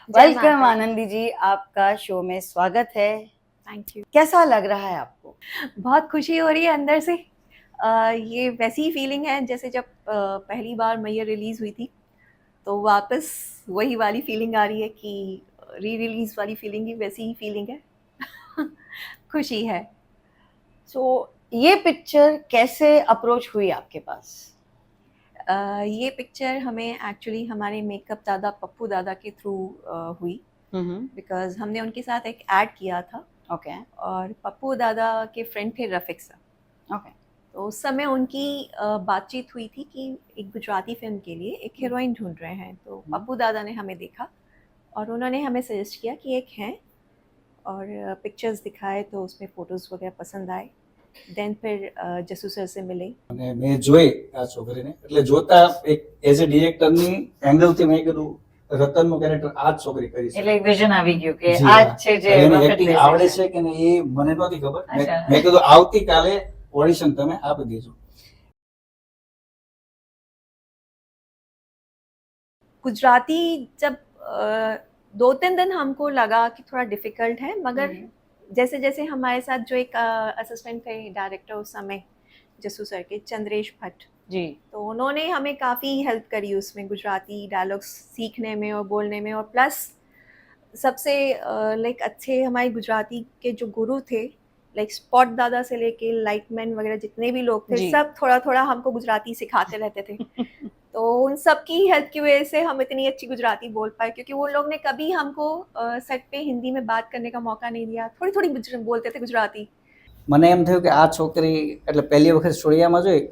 Welcome Anandi जी, आपका show में स्वागत है। Thank you. कैसा लग रहा है आपको? बहुत खुशी हो रही है अंदर से। ये वैसी ही फीलिंग है जैसे जब पहली बार मैयर रिलीज़ हुई थी, तो वापस वही वाली फीलिंग आ रही है कि री रिलीज़ वाली फीलिंग ही वैसी ही फीलिंग है। खुशी है। ये पिक्चर कैसे अप्रोच हुई आपके पास? ये पिक्चर हमें एक्चुअली हमारे मेकअप दादा पप्पू दादा के थ्रू हुई, बिकॉज़ हमने उनके साथ एक ऐड किया था। ओके। और पप्पू दादा के फ्रेंड थे रफ़ीक सर। ओके। तो उस समय उनकी बातचीत हुई थी कि एक गुजराती फ़िल्म के लिए एक हीरोइन ढूँढ रहे हैं, तो पप्पू दादा ने हमें देखा और उन्होंने हमें सजेस्ट किया कि एक हैं, और पिक्चर्स दिखाए तो उसमें फ़ोटोज़ वगैरह पसंद आए। देन फिर जसू सर से मिले અને મેં જોઈ આ છોકરીને એટલે જોતા એક એઝ એ ડિરેક્ટરની એંગલથી મેં કીધું રતનનું કેરેક્ટર આ જ છોકરી કરી એટલે શકે. એક વિઝન આવી ગયું કે જી, આ હા. જ છે જે હવે એની perfect એક્ટિંગ બેસે આવડે છે. છે કે નહીં એ મને નહોતી ખબર. અચ્છા. મેં કીધું આવતીકાલે ઓડિશન તમે આપી દેજો. गुजराती जब 2-3 दिन हमको लगा कि थोड़ा डिफ़िकल्ट है, मगर जैसे जैसे हमारे साथ जो एक असिस्टेंट थे डायरेक्टर उस समय जसू सर के, चंद्रेश भट्ट जी, तो उन्होंने हमें काफ़ी हेल्प करी उसमें गुजराती डायलॉग्स सीखने में और बोलने में। और प्लस सबसे लाइक अच्छे हमारे गुजराती के जो गुरु थे, लाइक स्पॉट दादा से लेके लाइटमैन वगैरह जितने भी लोग थे, जी। सब थोड़ा थोड़ा हमको गुजराती सिखाते रहते थे। तो उन सब की हेल्प की वजह से हम इतनी अच्छी गुजराती बोल पाए, क्योंकि वो लोग ने कभी हमको सेट पे हिंदी में बात करने का मौका नहीं दिया, थोड़ी थोड़ी बोलते थे गुजराती। મને એમ થયું કે આ છોકરી એટલે પહેલી વખત સ્ટુડિયોમાં જોઈ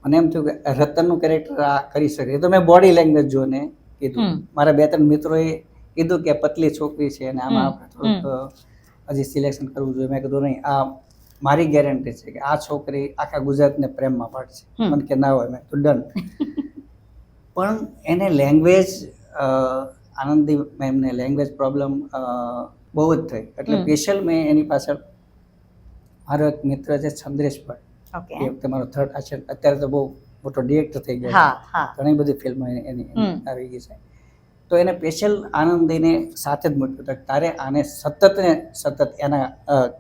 મને એમ થયું કે રતનનું કેરેક્ટર આ કરી શકે. તો મેં બોડી લેંગ્વેજ જોઈને કીધું. મારા 2-3 મિત્રોએ કીધું કે પતલી છોકરી છે અને આમાં આપણે થોડુંક હજી સિલેક્શન કરવું જોઈએ. મેં કીધું નહીં, આ મારી ગેરંટી છે કે આ છોકરી આખા ગુજરાતને પ્રેમમાં પાડશે. મને કે ના હોય. મેં કીધું ડન. પણ એને લેંગ્વેજ આનંદી મેમને લેંગ્વેજ પ્રોબ્લેમ બહુ જ થઈ. એટલે સ્પેશિયલ મેં એની પાછળ મારો એક મિત્ર છે ચંદ્રેશ ભટ્ટ, ઓકે. એ વખતે મારો થર્ડ આસિસ્ટન્ટ, અત્યારે તો બહુ મોટો ડિરેક્ટર થઈ ગયો હા, છે. હા. ઘણી બધી ફિલ્મો એની આવી ગઈ છે. તો એને સ્પેશિયલ આનંદીને સાથે જ મૂક્યો હતો. તારે આને સતત ને સતત એના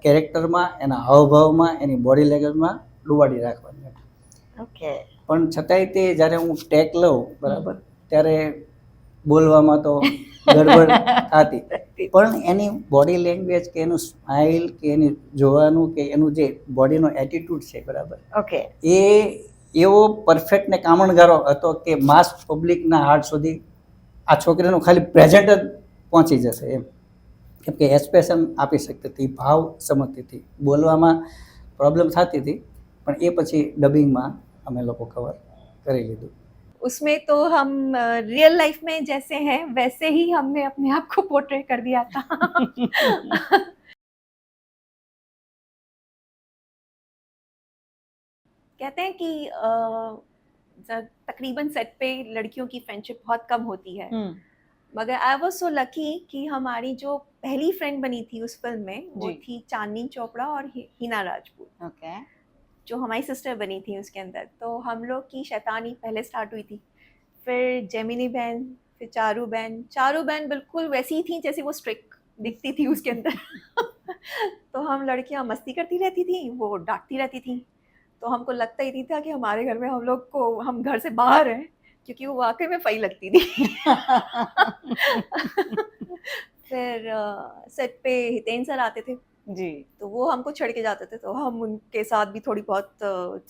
કેરેક્ટરમાં, એના હાવભાવમાં, એની બોડી લેંગ્વેજમાં ડુબાડી રાખવાની. ઓકે. પણ છતાંય તે જ્યારે હું ટેક લઉં બરાબર, ત્યારે બોલવામાં તો ગડબડ થતી. પણ એની બોડી લેંગ્વેજ કે એનું સ્માઇલ કે એની જોવાનું કે એનું જે બોડીનો એટીટ્યુડ છે બરાબર, ઓકે. એ એવો પરફેક્ટ ને કામણગારો હતો કે માસ પબ્લિકના હાર્ટ સુધી આ છોકરીનું ખાલી પ્રેઝન્ટ જ પહોંચી જશે એમ. કેમ કે એક્સપ્રેશન આપી શકતી હતી, ભાવ સમજતી હતી, બોલવામાં પ્રોબ્લેમ થતી હતી, પણ એ પછી ડબિંગમાં અમે લોકો કવર કરી લીધું. उसमें तो हम रियल लाइफ में जैसे हैं वैसे ही हमने अपने आप को पोर्ट्रे कर दिया था। कहते हैं कि तकरीबन सेट पे लड़कियों की फ्रेंडशिप बहुत कम होती है, मगर आई वॉज सो लकी कि हमारी जो पहली फ्रेंड बनी थी उस फिल्म में वो जी। थी चांदनी चोपड़ा और हिना राजपूत, ओके. जो हमारी सिस्टर बनी थी उसके अंदर। तो हम लोग की शैतानी पहले स्टार्ट हुई थी, फिर जेमिनी बहन, फिर चारू बहन। चारू बहन बिल्कुल वैसी ही थी जैसी वो स्ट्रिक्ट दिखती थी उसके अंदर। तो हम लड़कियां मस्ती करती रहती थी, वो डांटती रहती थी, तो हमको लगता ही नहीं था कि हमारे घर में हम लोग को हम घर से बाहर हैं, क्योंकि वो वाकई में फई लगती थी। फिर सेट पे हितेन सर आते थे, जी. तो वो हमको छेड़ के जाते थे, तो हम उनके साथ भी थोड़ी बहुत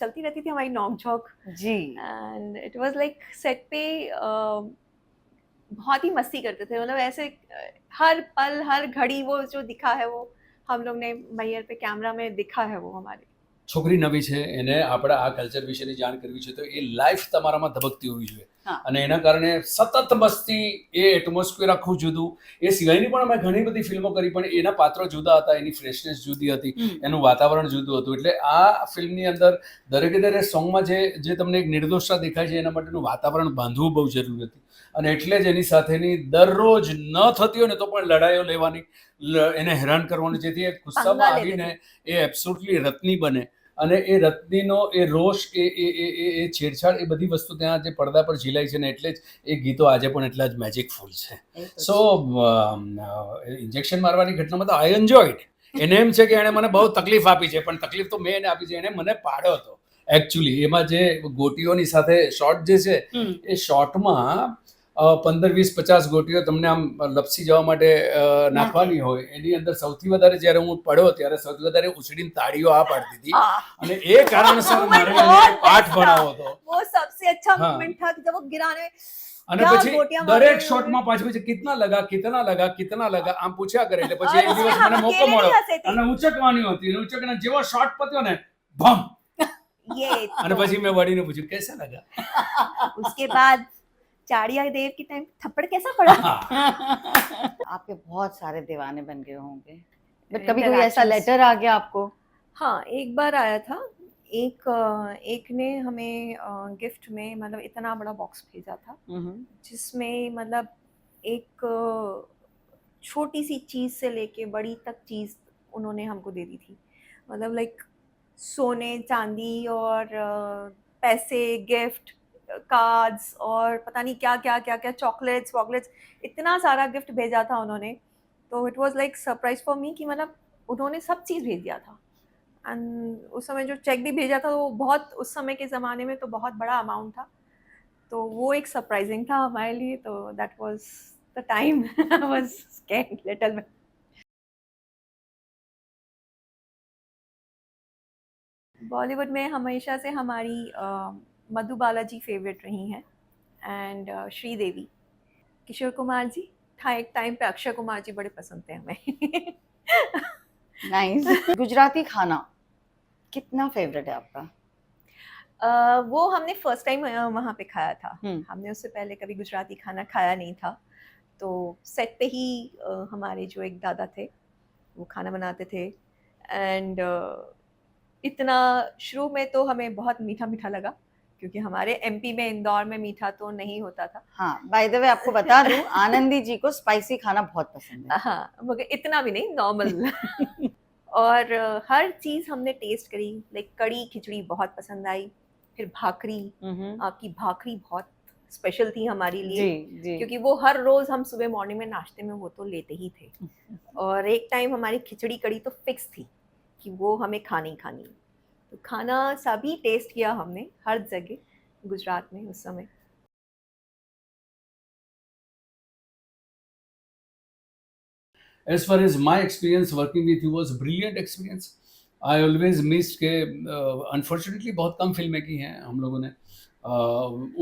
चलती रहती थी हमारी नोक झोंक। जी. And it was like set पे बहुत ही मस्ती करते थे, मतलब ऐसे हर पल हर घड़ी वो जो दिखा है वो हम लोग ने मैयर पे कैमरा में दिखा है वो हमारे। છોકરી નવી છે, એને આપણે આ કલ્ચર વિશેની જાણ કરવી છે, તો એ લાઈફ તમારામાં ધબકતી હોવી જોઈએ. હા. અને એના કારણે સતત મસ્તી, એ એટમોસ્ફિયર આખું જુદું. એ સિવાયની પણ અમે ઘણી બધી ફિલ્મો કરી, પણ એના પાત્રો જુદા હતા, એની ફ્રેશનેસ જુદી હતી, એનું વાતાવરણ જુદું હતું. એટલે આ ફિલ્મની અંદર દરેકે દરેક સોંગમાં જે તમને એક નિર્દોષતા દેખાય છે, એના માટેનું વાતાવરણ બાંધવું બહુ જરૂરી હતું. અને એટલે જ એની સાથેની દરરોજ ન થતી હોય ને તો પણ લડાઈઓ લેવાની, એને હેરાન કરવાનું, જેથી એ ગુસ્સામાં આવીને એ એબ્સોલ્યુટલી રત્ની બને. અને એ રત્નીનો એ રોષ એ છેડછાડ એ બધી વસ્તુ ત્યાં જે પડદા પર ઝીલાય છે ને એટલે જ એ ગીતો આજે પણ એટલા જ મેજિકફુલ છે. સો ઇન્જેક્શન મારવાની ઘટનામાં તો આઈ એન્જોયડ. એને એમ છે કે એણે મને બહુ તકલીફ આપી છે, પણ તકલીફ તો મેં એને આપી છે, એને મને પાડ્યો હતો એકચ્યુઅલી. એમાં જે ગોટીઓની સાથે શોટ જે છે એ શોટમાં 15, 20, 50 ગોટીઓ તમને આમ લપસી જવા માટે નાખવાની હોય. એની અંદર સૌથી વધારે જ્યારે હું પડ્યો ત્યારે સૌથી વધારે ઉછળીને તાળીઓ આ પાડતી હતી, અને એ કારણસર મારે એને પાઠ ભણાવો હતો. वो सबसे अच्छा हाँ. मोमेंट था कि जब वो गिराने અને क्या પછી ગોટિયા મારી દરેક હોય. શોટમાં પાછી કિતના લગા આમ પૂછ્યા કરે. એટલે और પછી એક દિવસ उसमें મને हम મોકો अकेले મળ્યો नहीं हंसे थे. અને ઉચકવાની હતી. અને ઉચકીને જેવો શોટ પત્યો ને ભમ, ये અને પછી મેં વળીને પૂછ્યું कैसा लगा. उसके बाद चाड़िया देव के टाइम थप्पड़ कैसा पड़ा. आपके बहुत सारे दीवाने बन गए होंगे, बट Interactions. कभी कोई ऐसा लेटर आ गया आपको? हाँ, एक बार आया था. एक ने हमें गिफ्ट में मतलब इतना बड़ा बॉक्स भेजा था जिसमें मतलब एक छोटी सी चीज़ से लेके बड़ी तक चीज़ उन्होंने हमको दे दी थी. मतलब लाइक सोने चांदी और पैसे, गिफ्ट, कार्ड्स और पता नहीं क्या क्या क्या क्या, चॉकलेट्स वॉकलेट्स, इतना सारा गिफ्ट भेजा था उन्होंने. तो it was like surprise for me कि मतलब उन्होंने सब चीज़ भेज दिया था. एंड उस समय जो चेक भी भेजा था वो बहुत, उस समय के ज़माने में तो बहुत बड़ा अमाउंट था. तो वो एक सरप्राइजिंग था हमारे लिए. तो that was the time I was scared little bit. Bollywood में हमेशा से हमारी मधु बालाजी फेवरेट रही हैं एंड श्रीदेवी. किशोर कुमार जी था एक टाइम पे. अक्षय कुमार जी बड़े पसंद थे हमें. नाइस. गुजराती खाना कितना फेवरेट है आपका? वो हमने फर्स्ट टाइम वहाँ पे खाया था. हम्म. हमने उससे पहले कभी गुजराती खाना खाया नहीं था. तो सेट पे ही हमारे जो एक दादा थे वो खाना बनाते थे. एंड इतना शुरू में तो हमें बहुत मीठा मीठा लगा क्योंकि हमारे एमपी में, इंदौर में मीठा तो नहीं होता था. हाँ, बाय द वे आपको बता दूं, आनंदी जी को स्पाइसी खाना बहुत पसंद है. हाँ, मगर इतना भी नहीं, नॉर्मल. और हर चीज़ हमने टेस्ट करी. लाइक कड़ी खिचड़ी बहुत पसंद आई. फिर भाकरी, आपकी भाकरी बहुत स्पेशल थी हमारे लिए. जी जी. क्योंकि वो हर रोज़ हम सुबह मॉर्निंग में नाश्ते में वो तो लेते ही थे. और एक टाइम हमारी खिचड़ी कड़ी तो फिक्स थी कि वो हमें खानी खानी. तो खाना सभी टेस्ट किया हमने हर जगह गुजरात में उस समय. As far as my experience working with you was brilliant experience. I always missed के unfortunately बहुत कम फिल्में की हैं हम लोगों ने.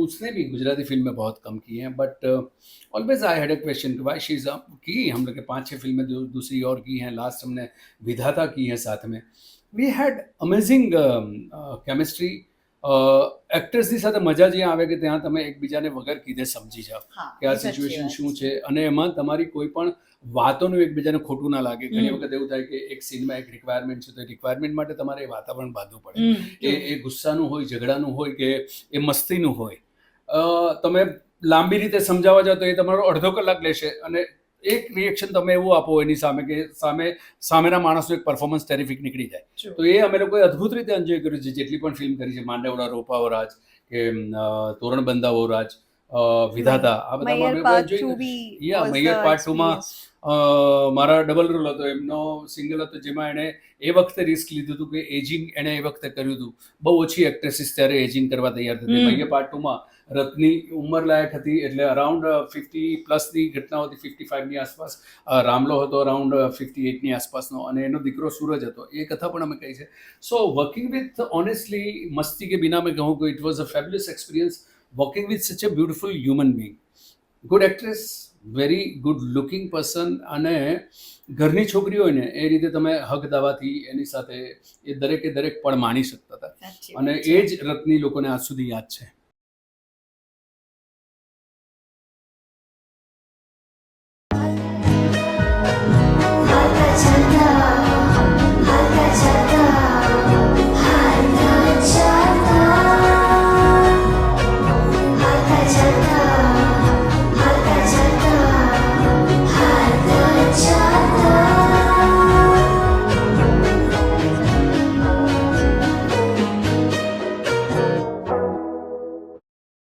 उसने भी गुजराती फिल्में बहुत कम की हैं, but always I had a question कि वाई शी इज की हम लोग के 5-6 फिल्में दूसरी और की हैं. लास्ट हमने विधाता की है साथ में. We had amazing chemistry. એક્ટર્સની સાથે મજા જે આવે કે ત્યાં તમે એકબીજાને વગર કીધે સમજી જાઓ हाँ, કે આ ये सच्ची સિચ્યુએશન बात શું છે, અને એમાં તમારી કોઈ પણ વાતોનું એકબીજાને ખોટું ના લાગે. ઘણી વખત એવું થાય કે એક સીનમાં એક રિક્વાયરમેન્ટ છે તો એ રિક્વાયરમેન્ટ માટે તમારે એ વાતાવરણ બાંધવું પડે. એ ગુસ્સાનું હોય, ઝઘડાનું હોય કે એ મસ્તીનું હોય. તમે લાંબી રીતે સમજાવવા જાઓ તો એ તમારો અડધો કલાક લેશે, અને એક રિએક્શન તમે એવું આપો એની સામે કે સામેના માણસનું એક પરફોર્મન્સ ટેરિફિક નીકળી જાય. તો એ અમે લોકોએ અદ્ભુત રીતે એન્જોય કર્યું છે. જેટલી પણ ફિલ્મ કરી છે, માંડવડા રોપાવો રાજ કે તોરણ બંધાવો રાજ, વિધાતા, આ બધામાં મૈયર અમે part enjoy 2 be Yeah, was મૈયર the પાર્ટ 2માં experience. મારા ડબલ રોલ હતો. એમનો સિંગલ હતો જેમાં એણે એ વખતે રિસ્ક લીધું હતું કે એજિંગ એણે એ વખતે કર્યું હતું. બહુ ઓછી એક્ટ્રેસીસ ત્યારે એજિંગ કરવા તૈયાર થતી. મૈયર પાર્ટ 2માં રથની ઉંમર લાયક હતી એટલે અરાઉન્ડ 50+ ઘટનાઓ હતી, 55ની આસપાસ. રામલો હતો અરાઉન્ડ 58ની આસપાસનો, અને એનો દીકરો સૂરજ હતો. એ કથા પણ અમે કહી છે. સો વર્કિંગ વિથ ઓનેસ્ટલી મસ્તી કે બિના મેં કહું કે it was a fabulous experience working with such a beautiful human being. Good actress, very good looking person, અને ઘરની છોકરી હોય ને એ રીતે તમે હક દાવાથી એની સાથે એ દરેકે દરેક પળ માણી શકતા હતા. સાચી અને વાત છે. એ જ રત્ની લોકોને આજ સુધી યાદ છે.